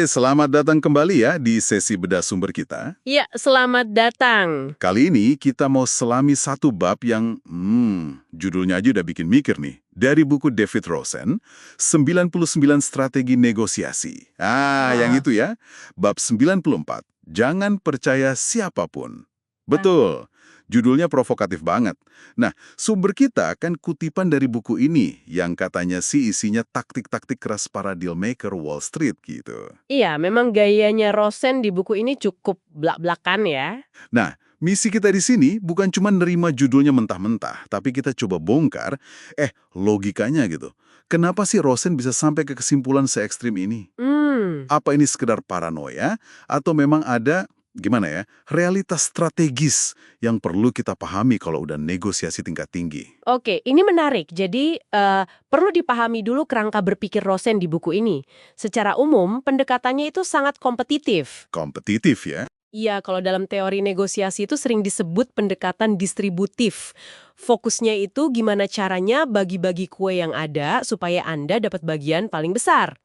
Selamat datang kembali ya di sesi bedah sumber kita. Ya, selamat datang. Kali ini kita mau selami satu bab yang, judulnya aja udah bikin mikir nih. Dari buku David Rosen, 99 Strategi Negosiasi. Yang itu ya, bab 94. Jangan percaya siapapun. Betul, judulnya provokatif banget. Nah, sumber kita kan kutipan dari buku ini yang katanya sih isinya taktik-taktik keras para dealmaker Wall Street gitu. Iya, memang gayanya Rosen di buku ini cukup blak-blakan ya. Nah, misi kita di sini bukan cuma nerima judulnya mentah-mentah, tapi kita coba bongkar, logikanya gitu. Kenapa sih Rosen bisa sampai ke kesimpulan se-ekstrim ini? Apa ini sekedar paranoia, atau memang ada, gimana ya, realitas strategis yang perlu kita pahami kalau udah negosiasi tingkat tinggi? Oke, ini menarik. Jadi, perlu dipahami dulu kerangka berpikir Rosen di buku ini. Secara umum, pendekatannya itu sangat kompetitif. Kompetitif ya? Iya, kalau dalam teori negosiasi itu sering disebut pendekatan distributif. Fokusnya itu gimana caranya bagi-bagi kue yang ada supaya Anda dapat bagian paling besar.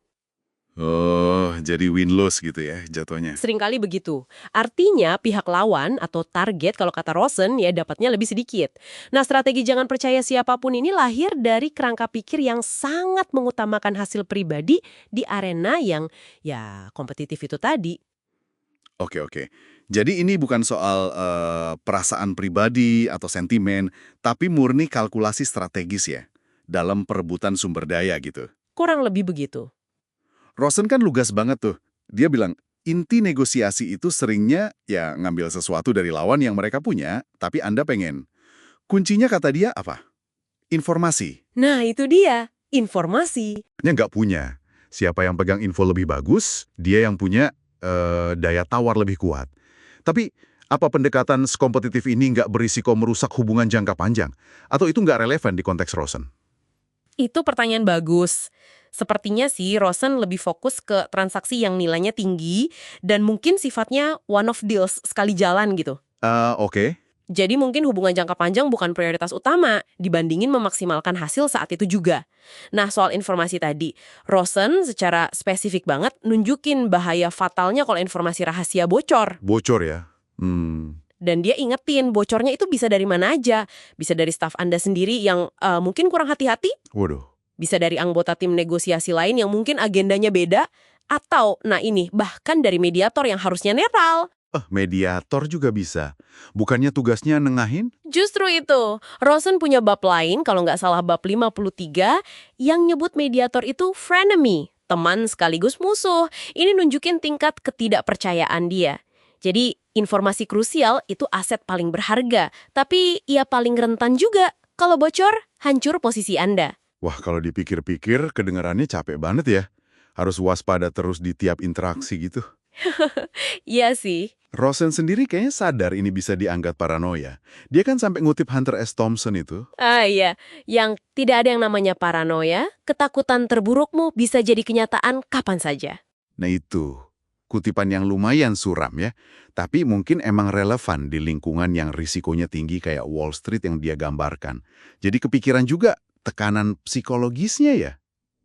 Oh, jadi win-lose gitu ya jatuhnya. Seringkali begitu. Artinya pihak lawan atau target kalau kata Rosen ya dapatnya lebih sedikit. Nah, strategi jangan percaya siapapun ini lahir dari kerangka pikir yang sangat mengutamakan hasil pribadi di arena yang ya kompetitif itu tadi. Oke. Jadi ini bukan soal perasaan pribadi atau sentimen, tapi murni kalkulasi strategis ya, dalam perebutan sumber daya gitu. Kurang lebih begitu. Rosen kan lugas banget tuh. Dia bilang, inti negosiasi itu seringnya ya ngambil sesuatu dari lawan yang mereka punya, tapi Anda pengen. Kuncinya kata dia apa? Informasi. Nah, itu dia. Informasi. Dia nggak punya. Siapa yang pegang info lebih bagus, dia yang punya daya tawar lebih kuat. Tapi, apa pendekatan kompetitif ini nggak berisiko merusak hubungan jangka panjang? Atau itu nggak relevan di konteks Rosen? Itu pertanyaan bagus. Sepertinya sih Rosen lebih fokus ke transaksi yang nilainya tinggi dan mungkin sifatnya one of deals sekali jalan gitu. Oke. Jadi mungkin hubungan jangka panjang bukan prioritas utama dibandingin memaksimalkan hasil saat itu juga. Nah, soal informasi tadi, Rosen secara spesifik banget nunjukin bahaya fatalnya kalau informasi rahasia bocor. Bocor ya? Dan dia ingetin bocornya itu bisa dari mana aja. Bisa dari staf Anda sendiri yang mungkin kurang hati-hati, Waduh. bisa dari anggota tim negosiasi lain yang mungkin agendanya beda, atau, nah ini, bahkan dari mediator yang harusnya netral. Mediator juga bisa. Bukannya tugasnya nengahin? Justru itu, Rosen punya bab lain, kalau nggak salah bab 53, yang nyebut mediator itu frenemy, teman sekaligus musuh. Ini nunjukin tingkat ketidakpercayaan dia. Jadi, informasi krusial itu aset paling berharga, tapi ia paling rentan juga. Kalau bocor, hancur posisi Anda. Wah, kalau dipikir-pikir, kedengarannya capek banget ya. Harus waspada terus di tiap interaksi gitu. Iya sih. Rosen sendiri kayaknya sadar ini bisa dianggap paranoia. Dia kan sampai ngutip Hunter S. Thompson itu. Iya, yang tidak ada yang namanya paranoia, ketakutan terburukmu bisa jadi kenyataan kapan saja. Nah itu, kutipan yang lumayan suram ya. Tapi mungkin emang relevan di lingkungan yang risikonya tinggi kayak Wall Street yang dia gambarkan. Jadi kepikiran juga tekanan psikologisnya ya.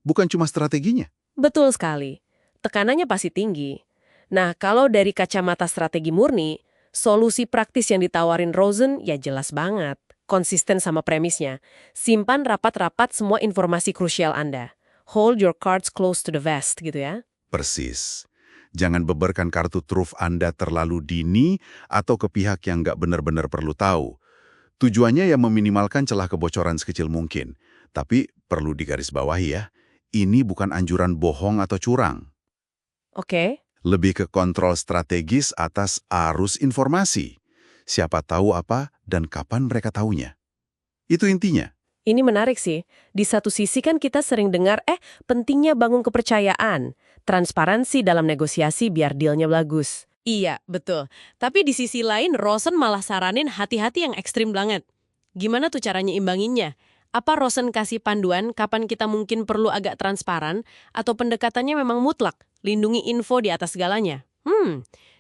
Bukan cuma strateginya. Betul sekali. Tekanannya pasti tinggi. Nah, kalau dari kacamata strategi murni, solusi praktis yang ditawarin Rosen ya jelas banget. Konsisten sama premisnya. Simpan rapat-rapat semua informasi krusial Anda. Hold your cards close to the vest gitu ya. Persis. Jangan beberkan kartu truf Anda terlalu dini atau ke pihak yang nggak benar-benar perlu tahu. Tujuannya ya meminimalkan celah kebocoran sekecil mungkin. Tapi perlu digarisbawahi ya, ini bukan anjuran bohong atau curang. Oke. Lebih ke kontrol strategis atas arus informasi. Siapa tahu apa dan kapan mereka tahunya. Itu intinya. Ini menarik sih. Di satu sisi kan kita sering dengar, pentingnya bangun kepercayaan. Transparansi dalam negosiasi biar dealnya bagus. Iya, betul. Tapi di sisi lain, Rosen malah saranin hati-hati yang ekstrim banget. Gimana tuh caranya imbanginnya? Apa Rosen kasih panduan kapan kita mungkin perlu agak transparan, atau pendekatannya memang mutlak, lindungi info di atas segalanya?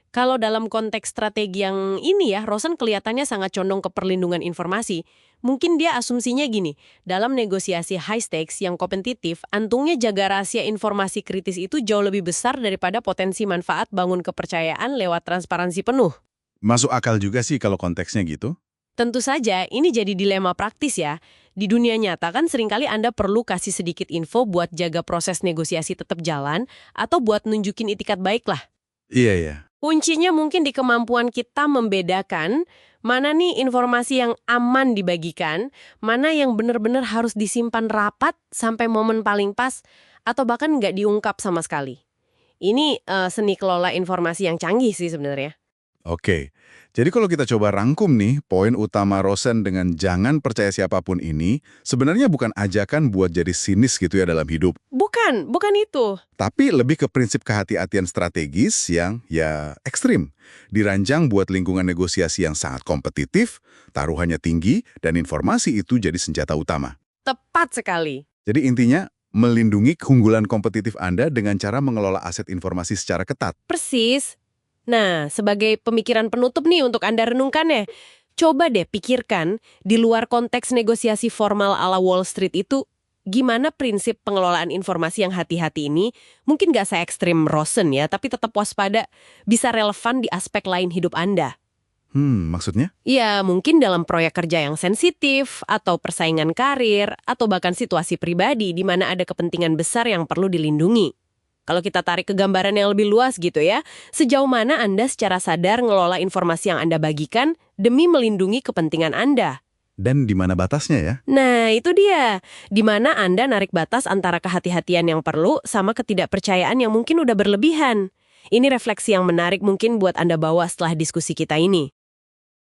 Kalau dalam konteks strategi yang ini ya, Rosen kelihatannya sangat condong ke perlindungan informasi. Mungkin dia asumsinya gini, dalam negosiasi high stakes yang kompetitif, untungnya jaga rahasia informasi kritis itu jauh lebih besar daripada potensi manfaat bangun kepercayaan lewat transparansi penuh. Masuk akal juga sih kalau konteksnya gitu. Tentu saja, ini jadi dilema praktis ya. Di dunia nyata kan seringkali Anda perlu kasih sedikit info buat jaga proses negosiasi tetap jalan, atau buat nunjukin itikat baik lah. Iya, ya. Kuncinya mungkin di kemampuan kita membedakan mana nih informasi yang aman dibagikan, mana yang benar-benar harus disimpan rapat sampai momen paling pas, atau bahkan nggak diungkap sama sekali. Ini seni kelola informasi yang canggih sih sebenarnya. Oke, jadi kalau kita coba rangkum nih, poin utama Rosen dengan jangan percaya siapapun ini, sebenarnya bukan ajakan buat jadi sinis gitu ya dalam hidup. Bukan itu. Tapi lebih ke prinsip kehati-hatian strategis yang ya ekstrim. Dirancang buat lingkungan negosiasi yang sangat kompetitif, taruhannya tinggi, dan informasi itu jadi senjata utama. Tepat sekali. Jadi intinya, melindungi keunggulan kompetitif Anda dengan cara mengelola aset informasi secara ketat. Persis. Nah, sebagai pemikiran penutup nih untuk Anda renungkan ya, coba deh pikirkan di luar konteks negosiasi formal ala Wall Street itu, gimana prinsip pengelolaan informasi yang hati-hati ini, mungkin nggak se-ekstrim Rosen ya, tapi tetap waspada, bisa relevan di aspek lain hidup Anda. Maksudnya? Ya, mungkin dalam proyek kerja yang sensitif, atau persaingan karir, atau bahkan situasi pribadi di mana ada kepentingan besar yang perlu dilindungi. Kalau kita tarik ke gambaran yang lebih luas gitu ya, sejauh mana Anda secara sadar ngelola informasi yang Anda bagikan demi melindungi kepentingan Anda. Dan di mana batasnya ya? Nah, itu dia. Di mana Anda narik batas antara kehati-hatian yang perlu sama ketidakpercayaan yang mungkin udah berlebihan. Ini refleksi yang menarik mungkin buat Anda bawa setelah diskusi kita ini.